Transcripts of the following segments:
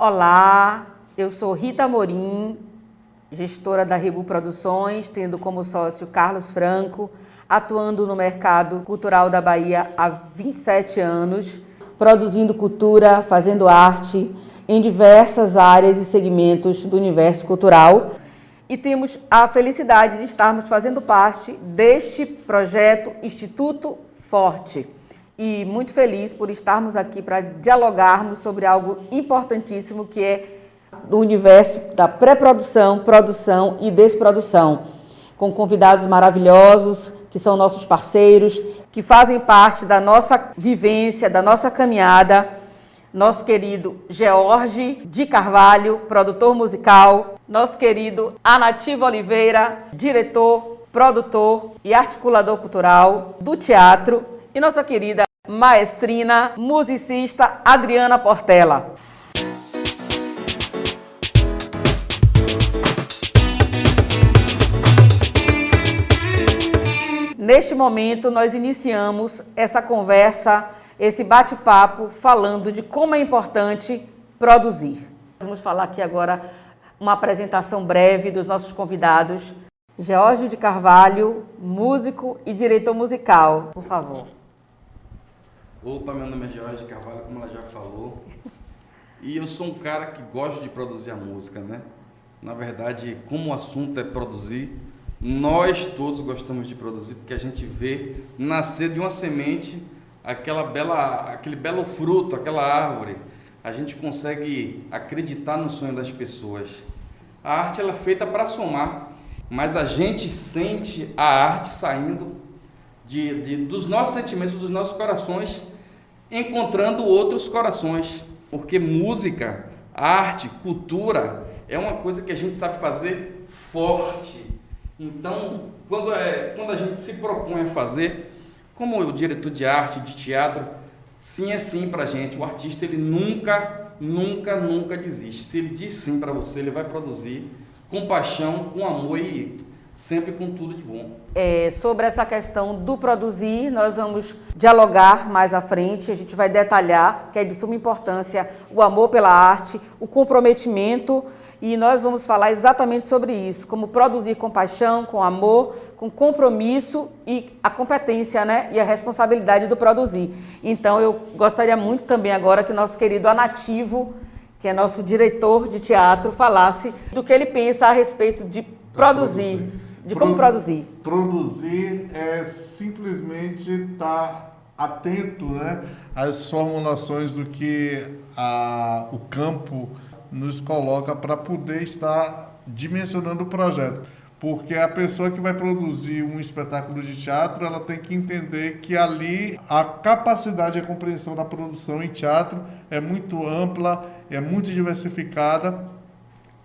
Olá, eu sou Rita Amorim, gestora da Rebu Produções, tendo como sócio Carlos Franco, atuando no mercado cultural da Bahia há 27 anos, produzindo cultura, fazendo arte em diversas áreas e segmentos do universo cultural. E temos a felicidade de estarmos fazendo parte deste projeto Instituto Forte. E muito feliz por estarmos aqui para dialogarmos sobre algo importantíssimo que é do universo da pré-produção, produção e desprodução, com convidados maravilhosos, que são nossos parceiros, que fazem parte da nossa vivência, da nossa caminhada, nosso querido George de Carvalho, produtor musical, nosso querido Anativo Oliveira, diretor, produtor e articulador cultural do teatro, e nossa querida maestrina, musicista Adriana Portela. Neste momento, nós iniciamos essa conversa, esse bate-papo, falando de como é importante produzir. Vamos falar aqui agora uma apresentação breve dos nossos convidados. George de Carvalho, músico e diretor musical, por favor. Opa, meu nome é George de Carvalho, como ela já falou. E eu sou um cara que gosta de produzir a música, né? Na verdade, como o assunto é produzir, nós todos gostamos de produzir, porque a gente vê nascer de uma semente aquele belo fruto, aquela árvore. A gente consegue acreditar no sonho das pessoas. A arte ela é feita para somar, mas a gente sente a arte saindo dos nossos sentimentos, dos nossos corações, encontrando outros corações. Porque música, arte, cultura é uma coisa que a gente sabe fazer forte. Então, quando a gente se propõe a fazer, como o diretor de arte, de teatro, sim é sim pra gente. O artista, ele nunca desiste. Se ele diz sim para você, ele vai produzir com paixão, com amor e sempre com tudo de bom. Sobre essa questão do produzir, nós vamos dialogar mais à frente, a gente vai detalhar que é de suma importância o amor pela arte, o comprometimento, e nós vamos falar exatamente sobre isso, como produzir com paixão, com amor, com compromisso e a competência, né, e a responsabilidade do produzir. Então eu gostaria muito também agora que nosso querido Anativo, que é nosso diretor de teatro, falasse do que ele pensa a respeito de produzir. De como produzir? Produzir é simplesmente estar atento, né, às formulações do que o campo nos coloca para poder estar dimensionando o projeto. Porque a pessoa que vai produzir um espetáculo de teatro, ela tem que entender que ali a capacidade e a compreensão da produção em teatro é muito ampla, é muito diversificada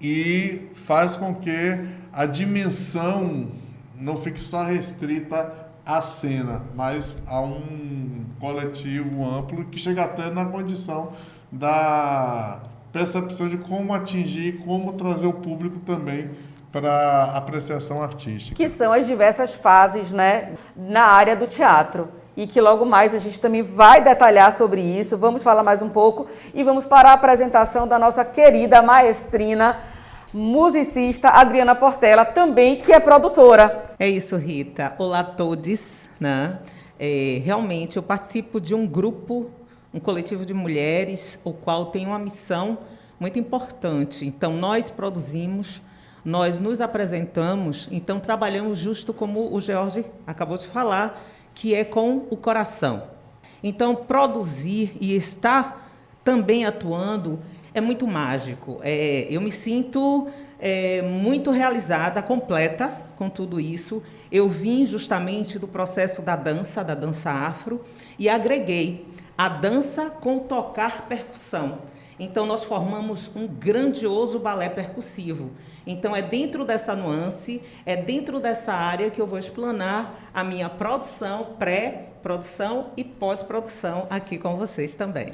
e faz com que a dimensão não fique só restrita à cena, mas a um coletivo amplo que chega até na condição da percepção de como atingir, como trazer o público também para apreciação artística. Que são as diversas fases, né, na área do teatro. E que logo mais a gente também vai detalhar sobre isso, vamos falar mais um pouco e vamos para a apresentação da nossa querida maestrina, musicista Adriana Portela, também que é produtora. É isso, Rita. Olá a todos, né? Realmente eu participo de um grupo, um coletivo de mulheres, o qual tem uma missão muito importante. Então nós produzimos, nós nos apresentamos, então trabalhamos justo como o George acabou de falar, que é com o coração. Então produzir e estar também atuando é muito mágico. Eu me sinto muito realizada, completa com tudo isso. Eu vim justamente do processo da dança afro, e agreguei a dança com tocar percussão. Então, nós formamos um grandioso balé percussivo. Então, é dentro dessa nuance, é dentro dessa área que eu vou explanar a minha produção, pré-produção e pós-produção aqui com vocês também.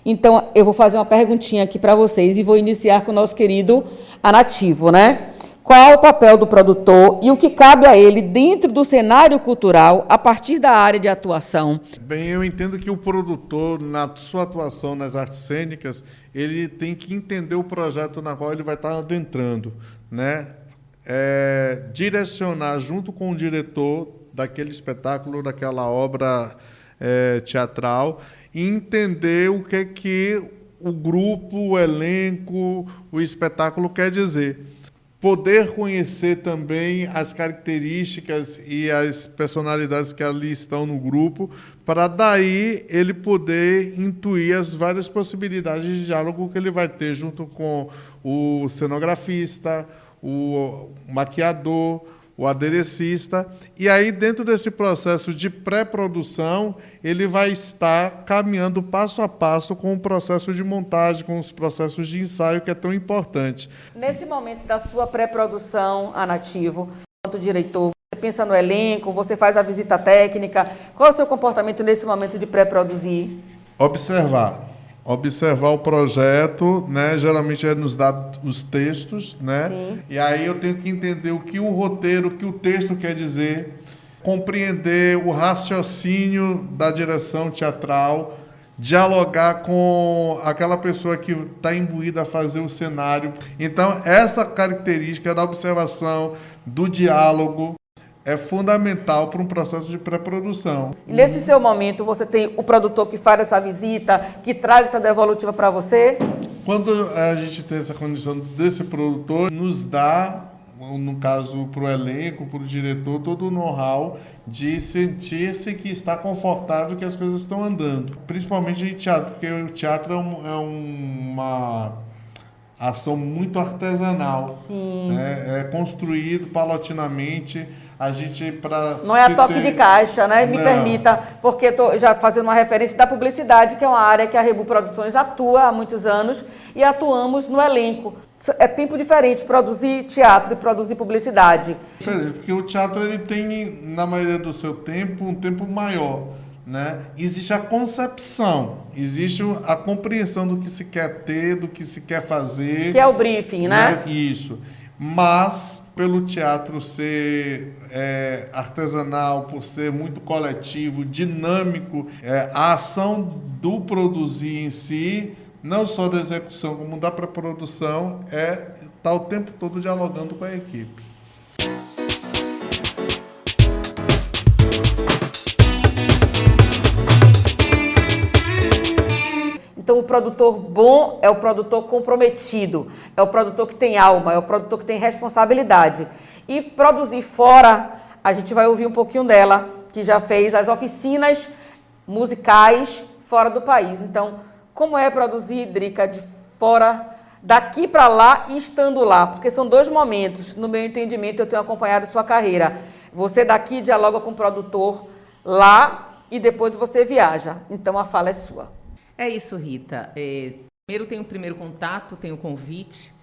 Então, eu vou fazer uma perguntinha aqui para vocês e vou iniciar com o nosso querido Anativo, né? qual é o papel do produtor e o que cabe a ele dentro do cenário cultural a partir da área de atuação? Bem, eu entendo que o produtor, na sua atuação nas artes cênicas, ele tem que entender o projeto na qual ele vai estar adentrando, né? Direcionar junto com o diretor daquele espetáculo, daquela obra teatral, e entender o que é que o grupo, o elenco, o espetáculo quer dizer. Poder conhecer também as características e as personalidades que ali estão no grupo, para daí ele poder intuir as várias possibilidades de diálogo que ele vai ter junto com o cenografista, o maquiador, o aderecista. E aí, dentro desse processo de pré-produção, ele vai estar caminhando passo a passo com o processo de montagem, com os processos de ensaio, que é tão importante. Nesse momento da sua pré-produção, Nativo, enquanto diretor, você pensa no elenco, você faz a visita técnica, qual é o seu comportamento nesse momento de pré-produzir? Observar o projeto, né? Geralmente é nos dá os textos, né? Sim. E aí eu tenho que entender o que o roteiro, o que o texto quer dizer, compreender o raciocínio da direção teatral, dialogar com aquela pessoa que está imbuída a fazer o cenário. Então, essa característica da observação, do diálogo, é fundamental para um processo de pré-produção. E nesse seu momento, você tem o produtor que faz essa visita, que traz essa devolutiva para você? Quando a gente tem essa condição desse produtor, nos dá, no caso para o elenco, para o diretor, todo o know-how de sentir-se que está confortável, que as coisas estão andando. Principalmente em teatro, porque o teatro é uma ação muito artesanal. Sim. Né? É construído paulatinamente. A gente, não é a toque de caixa, né? Me permita, porque estou já fazendo uma referência da publicidade, que é uma área que a Rebu Produções atua há muitos anos e atuamos no elenco. É tempo diferente produzir teatro e produzir publicidade. Diferente, porque o teatro ele tem, na maioria do seu tempo, um tempo maior. Né? Existe a concepção, existe a compreensão do que se quer ter, do que se quer fazer. Que é o briefing, né? Isso. Mas, pelo teatro ser artesanal, por ser muito coletivo, dinâmico, a ação do produzir em si, não só da execução, como da pré-produção, está o tempo todo dialogando com a equipe. Então, o produtor bom é o produtor comprometido, é o produtor que tem alma, é o produtor que tem responsabilidade. E produzir fora, a gente vai ouvir um pouquinho dela, que já fez as oficinas musicais fora do país. Então, como é produzir, Drica, de fora, daqui para lá e estando lá? Porque são dois momentos, no meu entendimento, eu tenho acompanhado sua carreira. Você daqui dialoga com o produtor lá e depois você viaja. Então, a fala é sua. É isso, Rita. Primeiro tem o primeiro contato, tem o convite.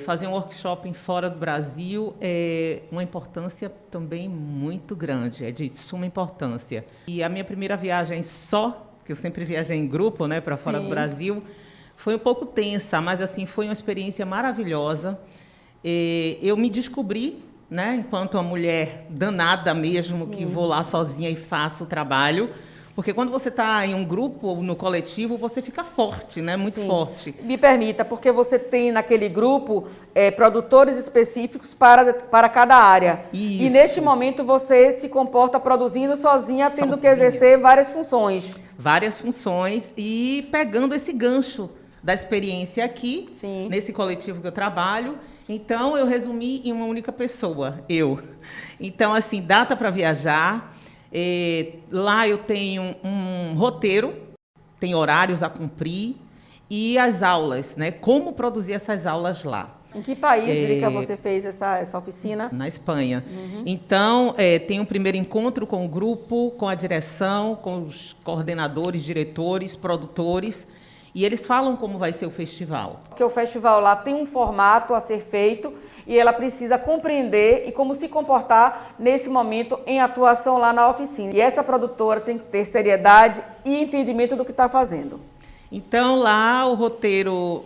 Fazer um workshop fora do Brasil é uma importância também muito grande, é de suma importância. E a minha primeira viagem só, que eu sempre viajei em grupo, né, para fora do Brasil, foi um pouco tensa, mas assim foi uma experiência maravilhosa. Eu me descobri, né, enquanto uma mulher danada mesmo, que vou lá sozinha e faço o trabalho. Porque quando você está em um grupo, no coletivo, você fica forte, né? Muito forte. Me permita, porque você tem naquele grupo produtores específicos para cada área. Isso. E neste momento você se comporta produzindo sozinha, tendo que exercer várias funções. Várias funções e pegando esse gancho da experiência aqui, nesse coletivo que eu trabalho. Então, eu resumi em uma única pessoa, eu. Então, assim, data para viajar. Lá eu tenho um roteiro, tem horários a cumprir e as aulas, né? Como produzir essas aulas lá. Em que país, Drica, você fez essa oficina? Na Espanha. Então, tem um primeiro encontro com o grupo, com a direção, com os coordenadores, diretores, produtores, e eles falam como vai ser o festival. Porque o festival lá tem um formato a ser feito e ela precisa compreender e como se comportar nesse momento em atuação lá na oficina. E essa produtora tem que ter seriedade e entendimento do que está fazendo. Então, lá o roteiro,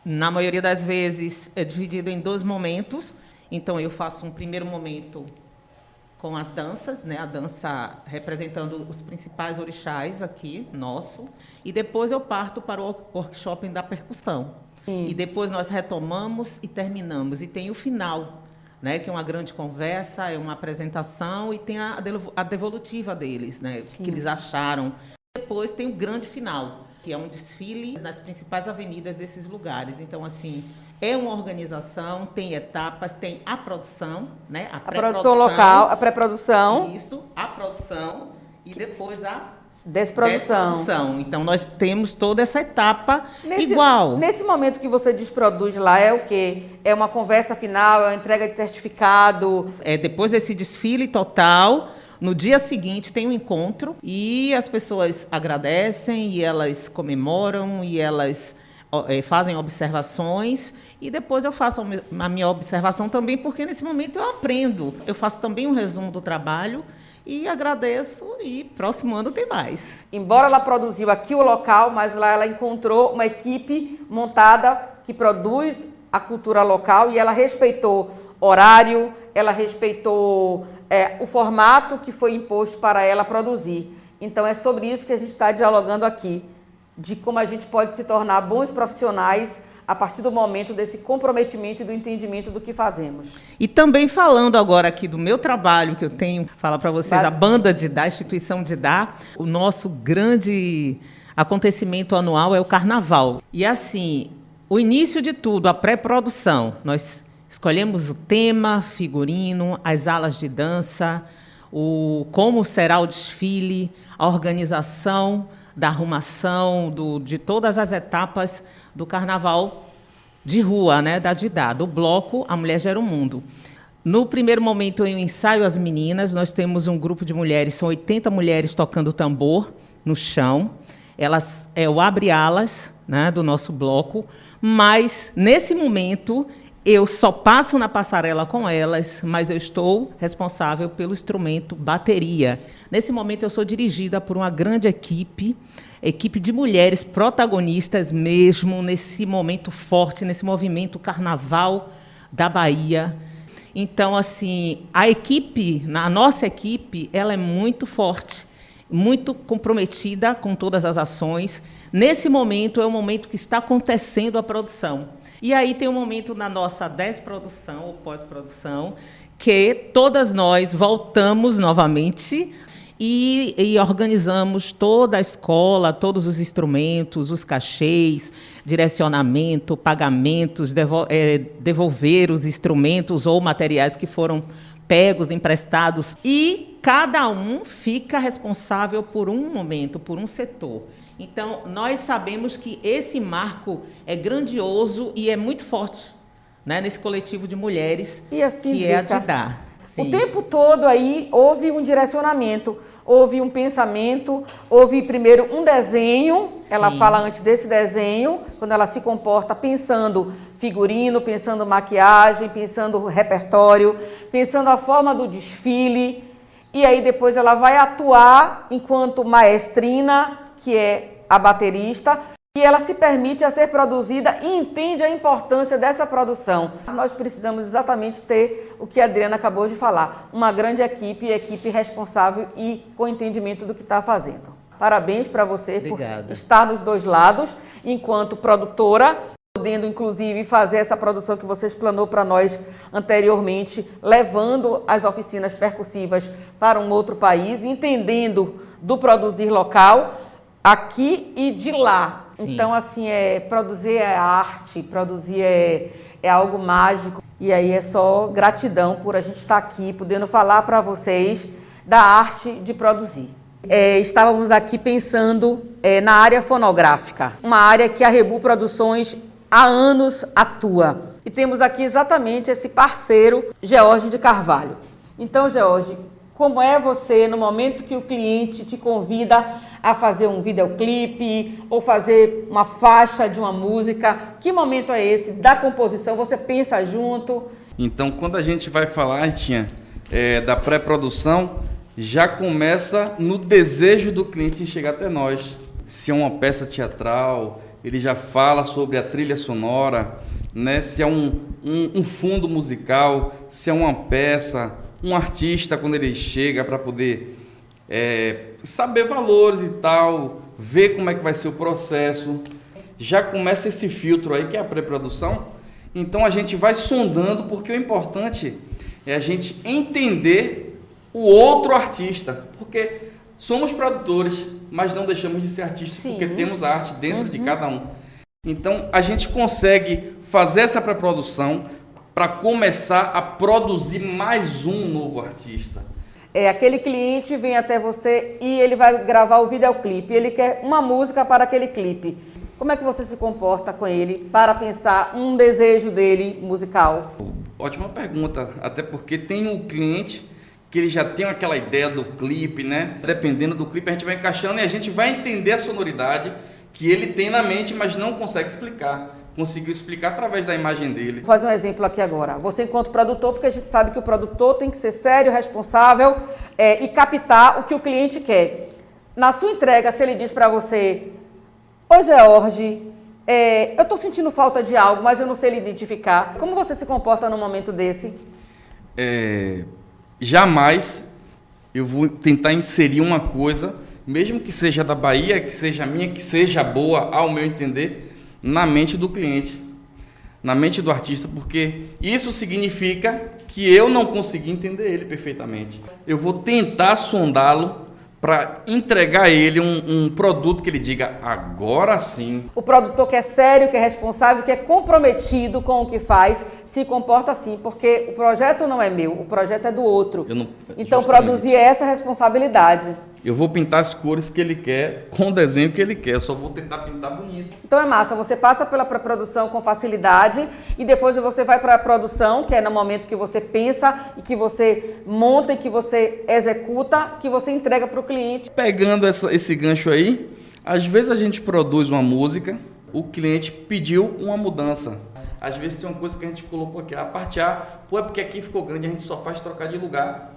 na maioria das vezes, é dividido em 2 momentos. Então, eu faço um primeiro momento com as danças, né? A dança representando os principais orixás aqui, nosso. E depois eu parto para o workshop da percussão. Sim. E depois nós retomamos e terminamos. E tem o final, né? Que é uma grande conversa, é uma apresentação e tem a devolutiva deles, né? O que eles acharam. Depois tem o grande final, que é um desfile nas principais avenidas desses lugares. Então, assim, é uma organização, tem etapas, tem a produção, né? A produção local, a pré-produção. Isso, a produção e depois a desprodução. Então, nós temos toda essa etapa igual. Nesse momento que você desproduz lá, é o quê? É uma conversa final, é uma entrega de certificado? Depois desse desfile total, no dia seguinte tem um encontro e as pessoas agradecem e elas comemoram e elas fazem observações e depois eu faço a minha observação também, porque nesse momento eu aprendo. Eu faço também um resumo do trabalho e agradeço e próximo ano tem mais. Embora ela produziu aqui o local, mas lá ela encontrou uma equipe montada que produz a cultura local e ela respeitou horário, ela respeitou o formato que foi imposto para ela produzir. Então é sobre isso que a gente está dialogando aqui, de como a gente pode se tornar bons profissionais a partir do momento desse comprometimento e do entendimento do que fazemos. E também falando agora aqui do meu trabalho, que eu tenho, falar para vocês, a Banda Didá, a instituição Didá, o nosso grande acontecimento anual é o Carnaval. E assim, o início de tudo, a pré-produção, nós escolhemos o tema, figurino, as alas de dança, como será o desfile, a organização da arrumação, de todas as etapas do carnaval de rua, né, da Didá, do bloco A Mulher Gera o Mundo. No primeiro momento, eu ensaio as meninas, nós temos um grupo de mulheres, são 80 mulheres tocando tambor no chão. Elas o abre-alas, né, do nosso bloco, mas, nesse momento, eu só passo na passarela com elas, mas eu estou responsável pelo instrumento bateria. Nesse momento, eu sou dirigida por uma grande equipe de mulheres protagonistas mesmo, nesse momento forte, nesse movimento Carnaval da Bahia. Então, assim, a nossa equipe, ela é muito forte, muito comprometida com todas as ações. Nesse momento, é o momento que está acontecendo a produção. E aí tem um momento na nossa desprodução ou pós-produção que todas nós voltamos novamente e organizamos toda a escola, todos os instrumentos, os cachês, direcionamento, pagamentos, devolver os instrumentos ou materiais que foram pegos, emprestados, e cada um fica responsável por um momento, por um setor. Então, nós sabemos que esse marco é grandioso e é muito forte, né, nesse coletivo de mulheres, e assim, que é a Didá. Sim. O tempo todo aí houve um direcionamento, houve um pensamento, houve primeiro um desenho. Sim. Ela fala antes desse desenho, quando ela se comporta pensando figurino, pensando maquiagem, pensando repertório, pensando a forma do desfile. E aí depois ela vai atuar enquanto maestrina, que é a baterista, e ela se permite a ser produzida e entende a importância dessa produção. Nós precisamos exatamente ter o que a Adriana acabou de falar, uma grande equipe responsável e com entendimento do que está fazendo. Parabéns para você. Obrigada. Por estar nos dois lados, enquanto produtora, podendo inclusive fazer essa produção que você explanou para nós anteriormente, levando as oficinas percussivas para um outro país, entendendo do produzir local, aqui e de lá. Sim. Então, assim, produzir é arte, produzir é algo mágico. E aí é só gratidão por a gente estar aqui, podendo falar para vocês da arte de produzir. Estávamos aqui pensando na área fonográfica, uma área que a Rebu Produções há anos atua. E temos aqui exatamente esse parceiro, George de Carvalho. Então, George, como é você no momento que o cliente te convida a fazer um videoclipe ou fazer uma faixa de uma música? Que momento é esse da composição? Você pensa junto? Então, quando a gente vai falar, Tinha, da pré-produção, já começa no desejo do cliente em chegar até nós. Se é uma peça teatral, ele já fala sobre a trilha sonora. né? Se é um fundo musical, se é uma peça, um artista quando ele chega para poder saber valores e tal, ver como é que vai ser o processo. Já começa esse filtro aí que é a pré-produção. Então a gente vai sondando, porque o importante é a gente entender o outro artista, porque somos produtores, mas não deixamos de ser artistas. Sim. Porque temos a arte dentro de cada um. Então a gente consegue fazer essa pré-produção para começar a produzir mais um novo artista. Aquele cliente vem até você e ele vai gravar o videoclipe, ele quer uma música para aquele clipe. Como é que você se comporta com ele para pensar um desejo dele musical? Ótima pergunta, até porque tem um cliente que ele já tem aquela ideia do clipe, né? Dependendo do clipe a gente vai encaixando e a gente vai entender a sonoridade que ele tem na mente, mas não consegue explicar. Conseguiu explicar através da imagem dele. Vou fazer um exemplo aqui agora. Você enquanto produtor, porque a gente sabe que o produtor tem que ser sério, responsável e captar o que o cliente quer. Na sua entrega, se ele diz para você: "Ô George, eu estou sentindo falta de algo, mas eu não sei lhe identificar." Como você se comporta num momento desse? Jamais eu vou tentar inserir uma coisa, mesmo que seja da Bahia, que seja minha, que seja boa, ao meu entender, na mente do cliente, na mente do artista, porque isso significa que eu não consegui entender ele perfeitamente. Eu vou tentar sondá-lo para entregar a ele um produto que ele diga: agora sim. O produtor que é sério, que é responsável, que é comprometido com o que faz, se comporta assim, porque o projeto não é meu, o projeto é do outro. Então produzir essa responsabilidade. Eu vou pintar as cores que ele quer, com o desenho que ele quer, eu só vou tentar pintar bonito. Então é massa, você passa pela pré-produção com facilidade e depois você vai para a produção, que é no momento que você pensa e que você monta e que você executa, que você entrega para o cliente. Pegando esse gancho aí, às vezes a gente produz uma música, o cliente pediu uma mudança. Às vezes tem uma coisa que a gente colocou aqui, a parte A, é porque aqui ficou grande, a gente só faz trocar de lugar.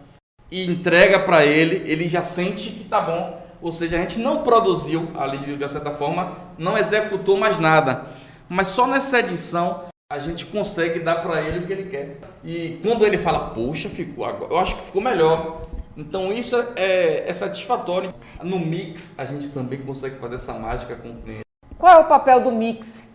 E entrega para ele, ele já sente que tá bom. Ou seja, a gente não produziu ali de certa forma, não executou mais nada. Mas só nessa edição a gente consegue dar para ele o que ele quer. E quando ele fala: "Poxa, eu acho que ficou melhor." Então isso é satisfatório. No mix a gente também consegue fazer essa mágica com o cliente. Qual é o papel do mix?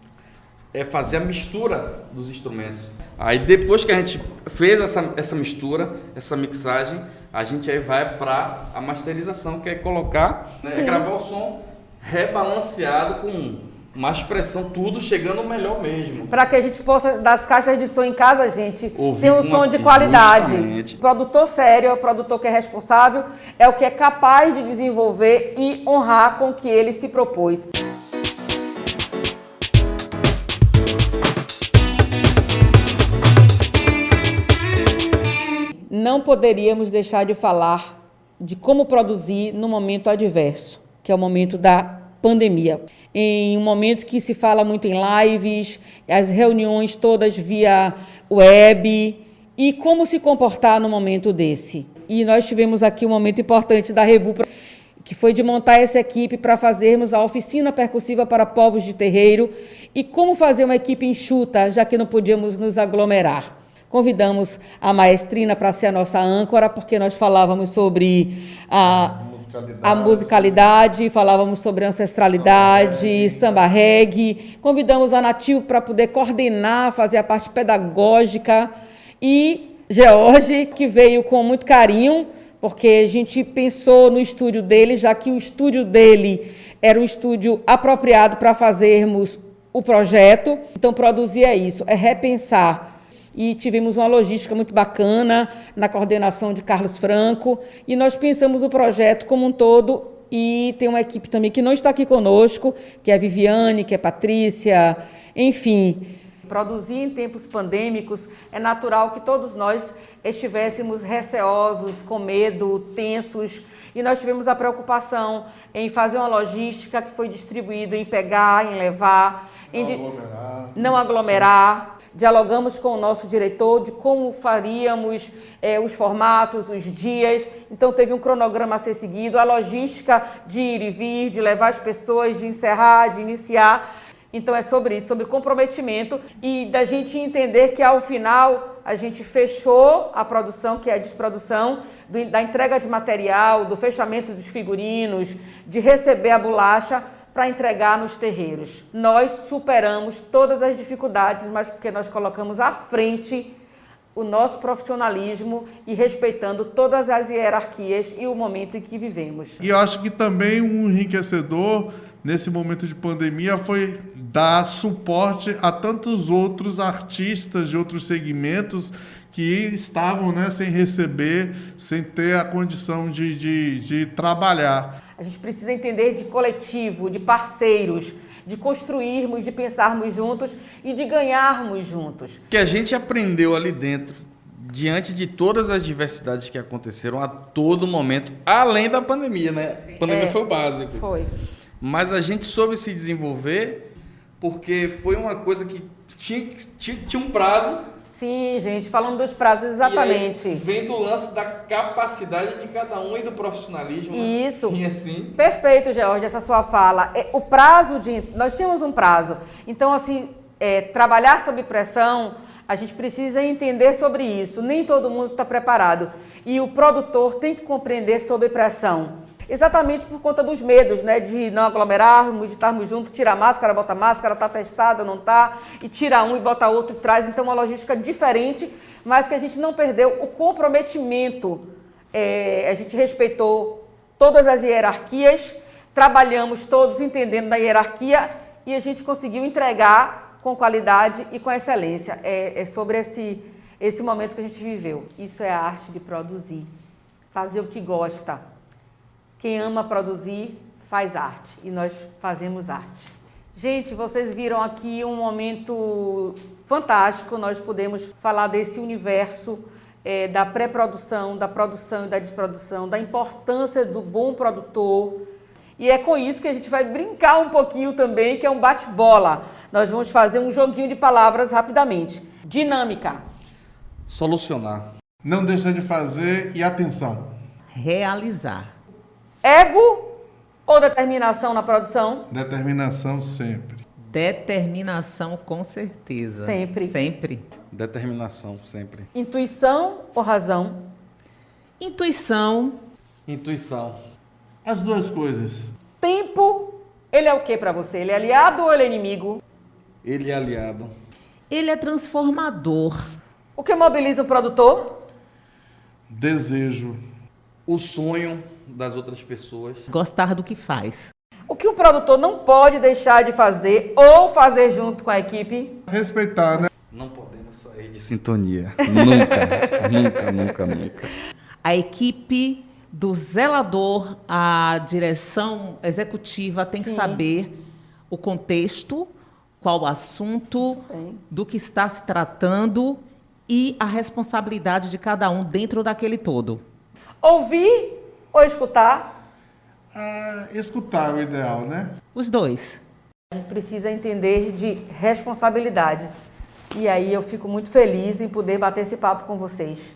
É fazer a mistura dos instrumentos. Aí depois que a gente fez essa mistura, essa mixagem, a gente aí vai para a masterização, que é colocar, gravar o som rebalanceado com uma expressão, tudo chegando melhor mesmo. Para que a gente possa, das caixas de som em casa, gente, ouvir ter um som de qualidade. Justamente. O produtor sério é o produtor que é responsável, é o que é capaz de desenvolver e honrar com o que ele se propôs. Não poderíamos deixar de falar de como produzir no momento adverso, que é o momento da pandemia. Em um momento que se fala muito em lives, as reuniões todas via web, e como se comportar no momento desse. E nós tivemos aqui um momento importante da Rebu, que foi de montar essa equipe para fazermos a oficina percussiva para povos de terreiro e como fazer uma equipe enxuta, já que não podíamos nos aglomerar. Convidamos a maestrina para ser a nossa âncora, porque nós falávamos sobre a musicalidade, falávamos sobre ancestralidade, samba reggae. Convidamos a Nativo para poder coordenar, fazer a parte pedagógica. E George, que veio com muito carinho, porque a gente pensou no estúdio dele, já que o estúdio dele era um estúdio apropriado para fazermos o projeto. Então, produzir é isso, é repensar. E tivemos uma logística muito bacana na coordenação de Carlos Franco, e nós pensamos o projeto como um todo, e tem uma equipe também que não está aqui conosco, que é a Viviane, que é a Patrícia, enfim. Produzir em tempos pandêmicos é natural que todos nós estivéssemos receosos, com medo, tensos, e nós tivemos a preocupação em fazer uma logística que foi distribuída em pegar, em levar, não aglomerar. Dialogamos com o nosso diretor de como faríamos os formatos, os dias. Então, teve um cronograma a ser seguido, a logística de ir e vir, de levar as pessoas, de encerrar, de iniciar. Então é sobre isso, sobre comprometimento e da gente entender que ao final a gente fechou a produção, que é a desprodução, da entrega de material, do fechamento dos figurinos, de receber a bolacha para entregar nos terreiros. Nós superamos todas as dificuldades, mas porque nós colocamos à frente o nosso profissionalismo e respeitando todas as hierarquias e o momento em que vivemos. E eu acho que também um enriquecedor nesse momento de pandemia foi dar suporte a tantos outros artistas de outros segmentos que estavam, né, sem receber, sem ter a condição de trabalhar. A gente precisa entender de coletivo, de parceiros, de construirmos, de pensarmos juntos e de ganharmos juntos. Que a gente aprendeu ali dentro, diante de todas as diversidades que aconteceram a todo momento, além da pandemia, né? A pandemia foi o básico. Foi. Mas a gente soube se desenvolver porque foi uma coisa que tinha um prazo. Sim, gente, falando dos prazos, exatamente. E aí vem do lance da capacidade de cada um e do profissionalismo. Isso. Sim, assim. Perfeito, Georgia, essa sua fala. O prazo nós tínhamos um prazo. Então, assim, trabalhar sob pressão, a gente precisa entender sobre isso. Nem todo mundo está preparado. E o produtor tem que compreender sob pressão. Exatamente por conta dos medos, né? De não aglomerarmos, de estarmos juntos, tira a máscara, bota a máscara, tá testado, não tá, e tira um e bota outro e traz. Então, uma logística diferente, mas que a gente não perdeu o comprometimento. A gente respeitou todas as hierarquias, trabalhamos todos entendendo da hierarquia e a gente conseguiu entregar com qualidade e com excelência. É sobre esse momento que a gente viveu. Isso é a arte de produzir, fazer o que gosta. Quem ama produzir, faz arte. E nós fazemos arte. Gente, vocês viram aqui um momento fantástico. Nós podemos falar desse universo da pré-produção, da produção e da desprodução, da importância do bom produtor. E é com isso que a gente vai brincar um pouquinho também, que é um bate-bola. Nós vamos fazer um joguinho de palavras rapidamente. Dinâmica. Solucionar. Não deixar de fazer e atenção. Realizar. Ego ou determinação na produção? Determinação sempre. Determinação, com certeza. Sempre. Sempre. Determinação, sempre. Intuição ou razão? Intuição. Intuição. As duas coisas. Tempo, ele é o que para você? Ele é aliado ou ele é inimigo? Ele é aliado. Ele é transformador. O que mobiliza o produtor? Desejo. O sonho das outras pessoas. Gostar do que faz. O que o produtor não pode deixar de fazer ou fazer junto com a equipe? Respeitar, né? Não podemos sair de sintonia. Nunca, nunca, nunca, nunca. A equipe do zelador, a direção executiva tem que Sim. saber o contexto, qual o assunto, do que está se tratando e a responsabilidade de cada um dentro daquele todo. Ouvir ou escutar? Escutar é o ideal, né? Os dois. A gente precisa entender de responsabilidade. E aí eu fico muito feliz em poder bater esse papo com vocês.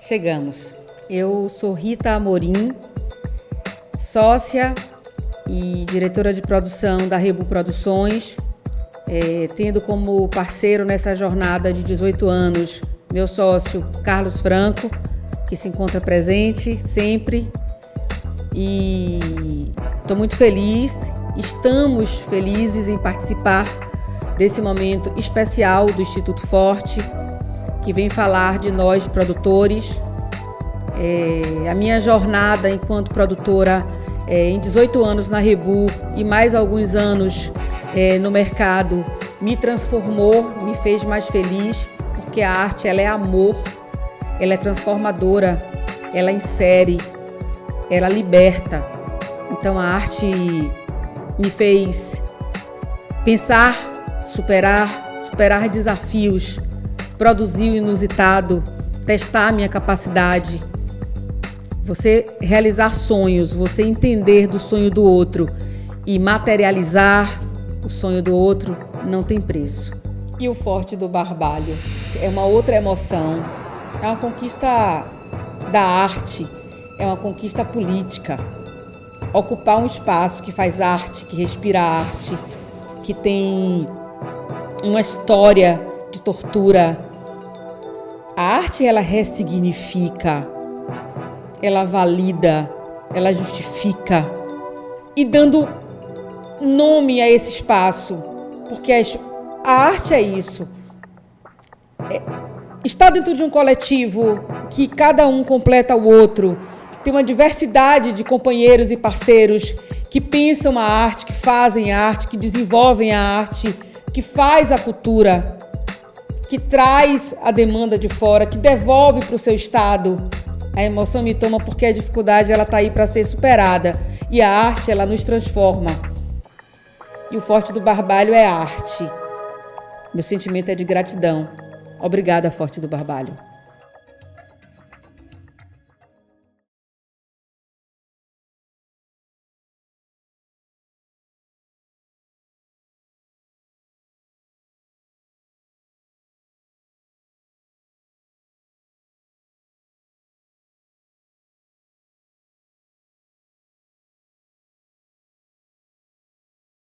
Chegamos. Eu sou Rita Amorim, sócia e diretora de produção da Rebu Produções, tendo como parceiro nessa jornada de 18 anos meu sócio Carlos Franco, que se encontra presente sempre. E estou muito feliz, estamos felizes em participar desse momento especial do Instituto Forte, que vem falar de nós produtores. A minha jornada enquanto produtora em 18 anos na Rebu e mais alguns anos no mercado me transformou, me fez mais feliz, porque a arte ela é amor, ela é transformadora, ela insere, ela liberta. Então a arte me fez pensar, superar desafios, produzir o inusitado, testar a minha capacidade. Você realizar sonhos, você entender do sonho do outro e materializar o sonho do outro não tem preço. E o Forte do Barbalho é uma outra emoção, é uma conquista da arte, é uma conquista política. Ocupar um espaço que faz arte, que respira arte, que tem uma história de tortura. A arte, ela ressignifica, ela valida, ela justifica, e dando nome a esse espaço, porque a arte é isso. Está dentro de um coletivo que cada um completa o outro, tem uma diversidade de companheiros e parceiros que pensam a arte, que fazem a arte, que desenvolvem a arte, que faz a cultura, que traz a demanda de fora, que devolve para o seu estado. A emoção me toma porque a dificuldade ela está aí para ser superada, e a arte ela nos transforma. E o Forte do Barbalho é arte. Meu sentimento é de gratidão. Obrigada, Forte do Barbalho.